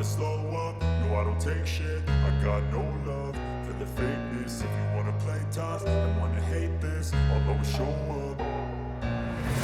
slow up, no I don't take shit. I got no love for the fakeness. If you wanna play tough and wanna hate this, I'll always show up.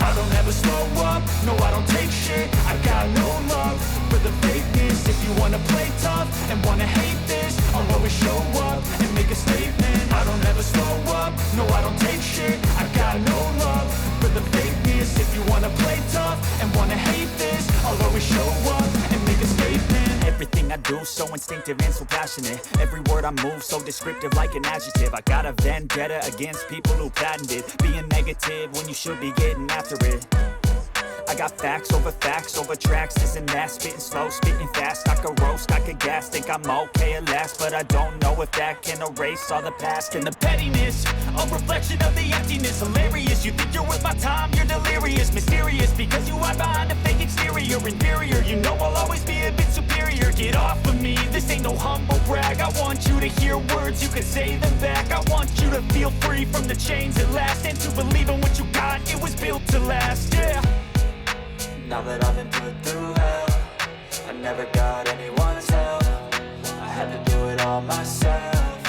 I don't ever slow up, no I don't take shit. I got no love for the fakeness. If you wanna play tough and wanna hate this, I'll always show up and make a statement. I don't ever slow up, no I don't take shit. I got no love for the fakeness. If you wanna play tough and wanna hate this, I'll always show up and make a statement. Everything I do so instinctive and so passionate. Every word I move so descriptive like an adjective. I got a vendetta against people who patented being negative when you should be getting after it. I got facts over tracks, this and that. Spitting slow, spitting fast, I could roast, I could gas. Think I'm okay at last, but I don't know if that can erase all the past. And the pettiness, a reflection of the emptiness. Hilarious, you think you're worth my time, you're delirious. Mysterious, because you hide behind a fake exterior. Inferior, you know I'll always be a bit superior. Get off of me, this ain't no humble brag. I want you to hear words, you can say them back. I want you to feel free from the chains at last, and to believe in what you got, it was built to last, yeah. Now that I've been put through hell, I never got anyone's help. I had to do it all myself.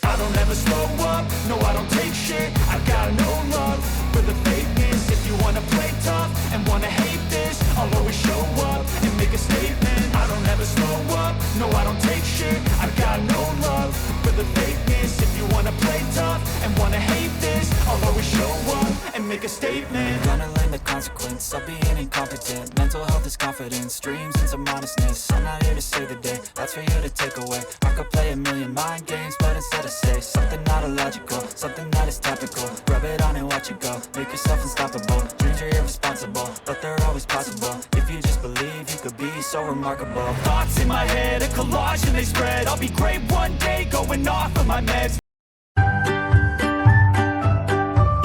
I don't ever slow up, no I don't take shit. I got no love for the fakeness. If you wanna play tough and wanna hate this, I'll always show up and make a statement. I don't ever slow up, no I don't take shit. I got no love for the fakeness. If you wanna play tough and wanna hate this, I'll always show up and make a statement. Gonna learn the consequence of being incompetent. Mental health is confidence, dreams and some honestness. I'm not here to save the day, that's for you to take away. I could play a million mind games, but instead I say something not illogical, something that is topical. Rub it on and watch it go, make yourself unstoppable. Dreams are irresponsible, but they're always possible. If you just believe, you could be so remarkable. Thoughts in my head, a collage and they spread. I'll be great one day, going off of my meds.